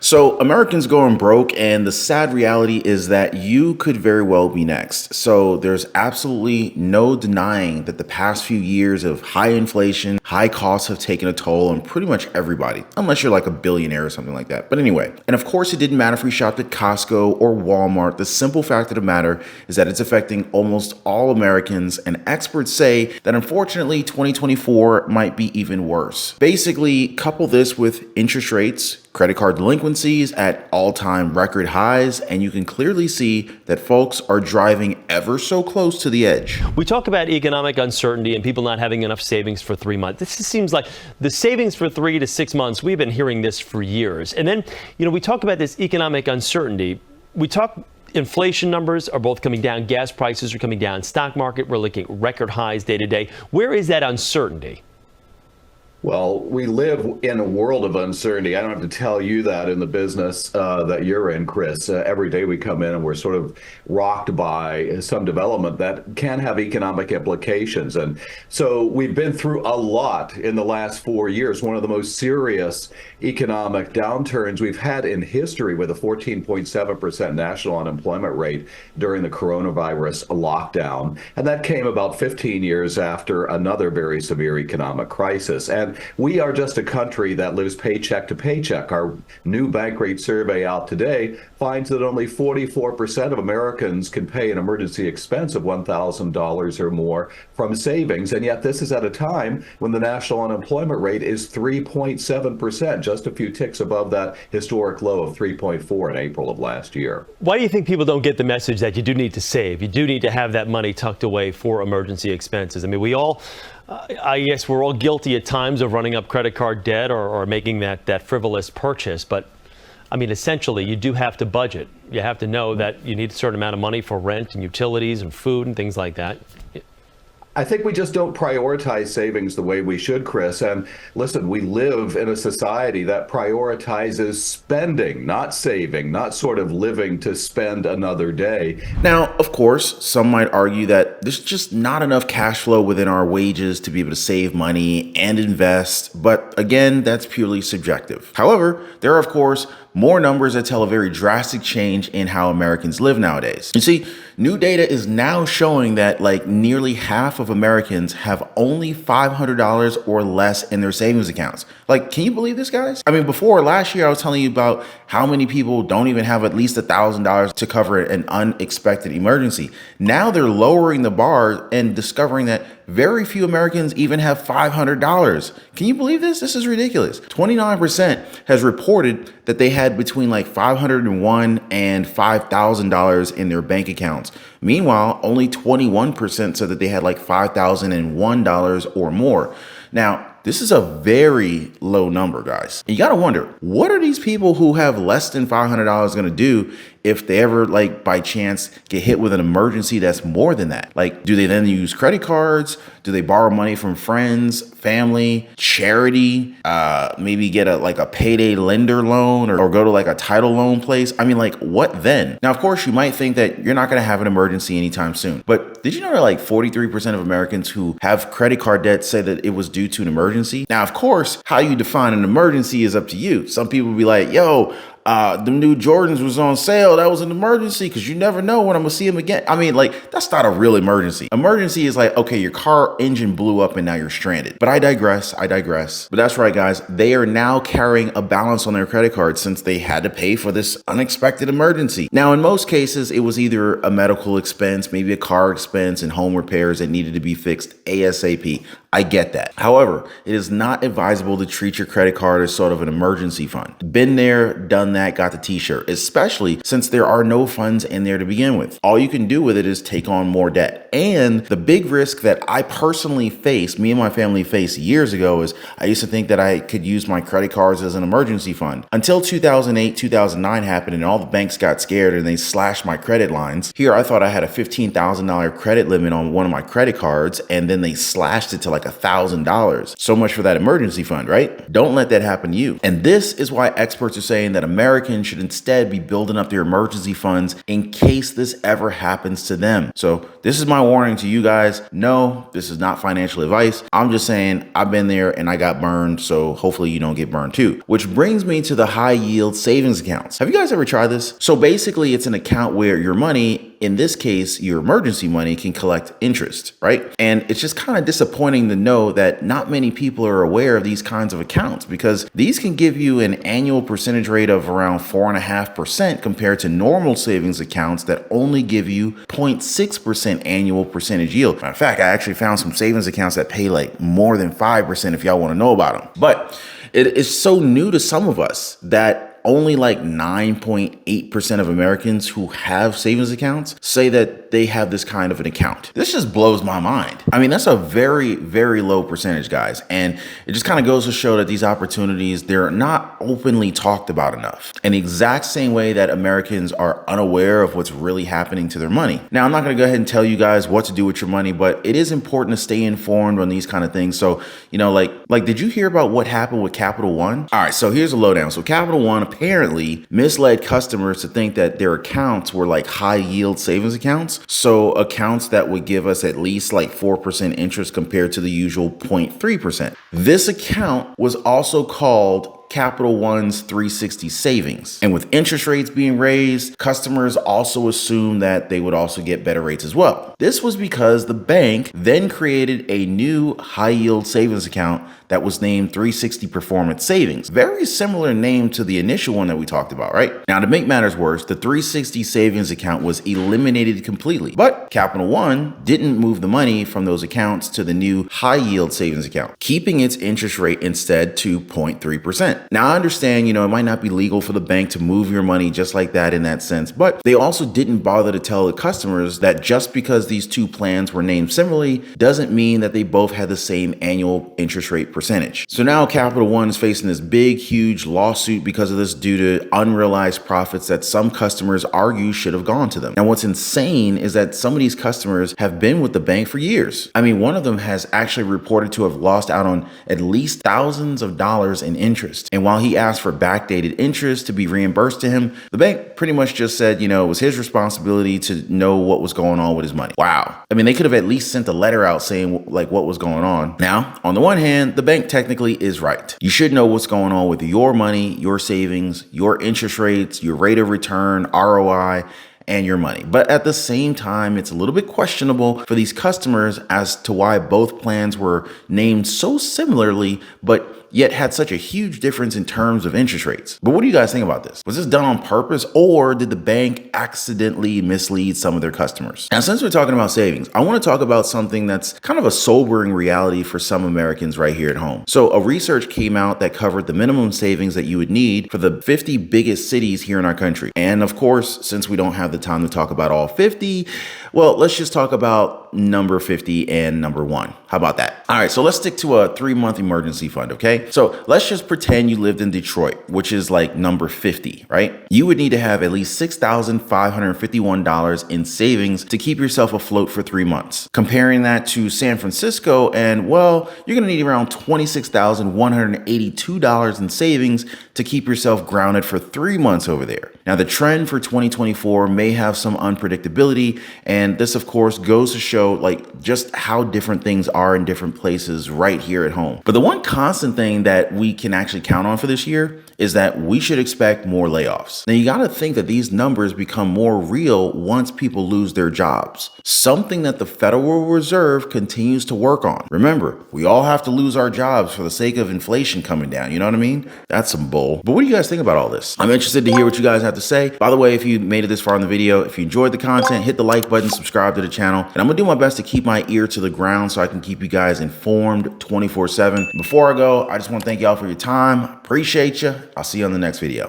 So Americans going broke, and the sad reality is that you could very well be next. So there's absolutely no denying that the past few years of high inflation, high costs have taken a toll on pretty much everybody, unless you're like a billionaire or something like that. But anyway, and of course it didn't matter if you shopped at Costco or Walmart. The simple fact of the matter is that it's affecting almost all Americans, and experts say that unfortunately 2024 might be even worse. Basically, couple this with interest rates, credit card delinquencies at all-time record highs, and you can clearly see that folks are driving ever so close to the edge. We talk about economic uncertainty and people not having enough savings for 3 months. This seems like the savings for 3 to 6 months. We've been hearing this for years. And then, we talk about this economic uncertainty. We talk inflation numbers are both coming down. Gas prices are coming down. Stock market, we're looking at record highs day to day. Where is that uncertainty? Well, we live in a world of uncertainty. I don't have to tell you that in the business that you're in, Chris. Every day we come in and we're sort of rocked by some development that can have economic implications. And so we've been through a lot in the last 4 years, one of the most serious economic downturns we've had in history, with a 14.7% national unemployment rate during the coronavirus lockdown. And that came about 15 years after another very severe economic crisis. And we are just a country that lives paycheck to paycheck. Our new bank rate survey out today finds that only 44% of Americans can pay an emergency expense of $1,000 or more from savings. And yet this is at a time when the national unemployment rate is 3.7%, just a few ticks above that historic low of 3.4 in April of last year. Why do you think people don't get the message that you do need to save? You do need to have that money tucked away for emergency expenses. I mean, I guess we're all guilty at times of running up credit card debt or making that frivolous purchase. But I mean, essentially, you do have to budget. You have to know that you need a certain amount of money for rent and utilities and food and things like that. I think we just don't prioritize savings the way we should, Chris. And listen, we live in a society that prioritizes spending, not saving, not sort of living to spend another day. Now, of course, some might argue that there's just not enough cash flow within our wages to be able to save money and invest. But again, that's purely subjective. However, there are, of course, more numbers that tell a very drastic change in how Americans live nowadays. You see, new data is now showing that nearly half of Americans have only $500 or less in their savings accounts. Can you believe this, guys? I mean, before last year, I was telling you about how many people don't even have at least $1,000 to cover an unexpected emergency. Now they're lowering the bar and discovering that very few Americans even have $500. Can you believe this? This is ridiculous. 29% has reported that they had between $501 and $5,000 in their bank accounts. Meanwhile, only 21% said that they had $5,001 or more. Now, this is a very low number, guys. You got to wonder, what are these people who have less than $500 going to do if they ever, by chance, get hit with an emergency that's more than that? Do they then use credit cards? Do they borrow money from friends, family, charity, maybe get a payday lender loan or go to a title loan place? I mean, what then? Now, of course, you might think that you're not going to have an emergency anytime soon. But did you know that 43% of Americans who have credit card debt say that it was due to an emergency? Now, of course, how you define an emergency is up to you. Some people will be like, yo, the new Jordans was on sale. That was an emergency because you never know when I'm going to see them again. I mean, that's not a real emergency. Emergency is okay, your car engine blew up and now you're stranded. But I digress. But that's right, guys. They are now carrying a balance on their credit card since they had to pay for this unexpected emergency. Now, in most cases, it was either a medical expense, maybe a car expense, and home repairs that needed to be fixed ASAP. I get that. However, it is not advisable to treat your credit card as sort of an emergency fund. Been there, done that, got the t-shirt, especially since there are no funds in there to begin with. All you can do with it is take on more debt. And the big risk that I personally faced, me and my family faced years ago, is I used to think that I could use my credit cards as an emergency fund. Until 2008, 2009 happened and all the banks got scared and they slashed my credit lines. Here, I thought I had a $15,000 credit limit on one of my credit cards, and then they slashed it to $1,000. So much for that emergency fund, right? Don't let that happen to you. And this is why experts are saying that America Americans should instead be building up their emergency funds in case this ever happens to them. So this is my warning to you guys. No, this is not financial advice. I'm just saying I've been there and I got burned, so hopefully you don't get burned too. Which brings me to the high yield savings accounts. Have you guys ever tried this? So basically it's an account where your money, in this case, your emergency money, can collect interest, right? And it's just kind of disappointing to know that not many people are aware of these kinds of accounts, because these can give you an annual percentage rate of around 4.5% compared to normal savings accounts that only give you 0.6% annual percentage yield. Matter of fact, I actually found some savings accounts that pay like more than 5% if y'all want to know about them. But it is so new to some of us that only like 9.8% of Americans who have savings accounts say that they have this kind of an account. This just blows my mind. I mean, that's a very, very low percentage, guys. And it just kind of goes to show that these opportunities, they're not openly talked about enough. In the exact same way that Americans are unaware of what's really happening to their money. Now, I'm not going to go ahead and tell you guys what to do with your money, but it is important to stay informed on these kind of things. So, you know, like, did you hear about what happened with Capital One? All right, so here's a lowdown. So Capital One apparently misled customers to think that their accounts were like high yield savings accounts. So accounts that would give us at least like 4% interest compared to the usual 0.3%. This account was also called Capital One's 360 savings. And with interest rates being raised, customers also assumed that they would also get better rates as well. This was because the bank then created a new high yield savings account that was named 360 Performance Savings. Very similar name to the initial one that we talked about, right? Now, to make matters worse, the 360 savings account was eliminated completely, but Capital One didn't move the money from those accounts to the new high yield savings account, keeping its interest rate instead to 0.3%. Now, I understand, it might not be legal for the bank to move your money just like that in that sense, but they also didn't bother to tell the customers that just because these two plans were named similarly doesn't mean that they both had the same annual interest rate percentage. So now Capital One is facing this big, huge lawsuit because of this due to unrealized profits that some customers argue should have gone to them. Now, what's insane is that some of these customers have been with the bank for years. I mean, one of them has actually reported to have lost out on at least thousands of dollars in interest. And while he asked for backdated interest to be reimbursed to him, the bank pretty much just said, it was his responsibility to know what was going on with his money. Wow. I mean, they could have at least sent a letter out saying like what was going on. Now, on the one hand, the bank technically is right. You should know what's going on with your money, your savings, your interest rates, your rate of return, ROI, and your money. But at the same time, it's a little bit questionable for these customers as to why both plans were named so similarly, but yet had such a huge difference in terms of interest rates. But what do you guys think about this? Was this done on purpose, or did the bank accidentally mislead some of their customers? Now, since we're talking about savings, I want to talk about something that's kind of a sobering reality for some Americans right here at home. So a research came out that covered the minimum savings that you would need for the 50 biggest cities here in our country. And of course, since we don't have the time to talk about all 50, well, let's just talk about number 50 and number 1. How about that? All right, so let's stick to a 3-month emergency fund, okay? So let's just pretend you lived in Detroit, which is like number 50, right? You would need to have at least $6,551 in savings to keep yourself afloat for 3 months. Comparing that to San Francisco, and well, you're gonna need around $26,182 in savings to keep yourself grounded for 3 months over there. Now, the trend for 2024 may have some unpredictability, and this of course goes to show like just how different things are in different places right here at home. But the one constant thing that we can actually count on for this year is that we should expect more layoffs. Now, you got to think that these numbers become more real once people lose their jobs, something that the Federal Reserve continues to work on. Remember, we all have to lose our jobs for the sake of inflation coming down. You know what I mean? That's some bull. But what do you guys think about all this? I'm interested to hear what you guys have to say. By the way, if you made it this far in the video, if you enjoyed the content, hit the like button, subscribe to the channel, and I'm gonna do my best to keep my ear to the ground so I can keep you guys informed 24/7. Before I go, I just want to thank y'all for your time. Appreciate you. I'll see you on the next video.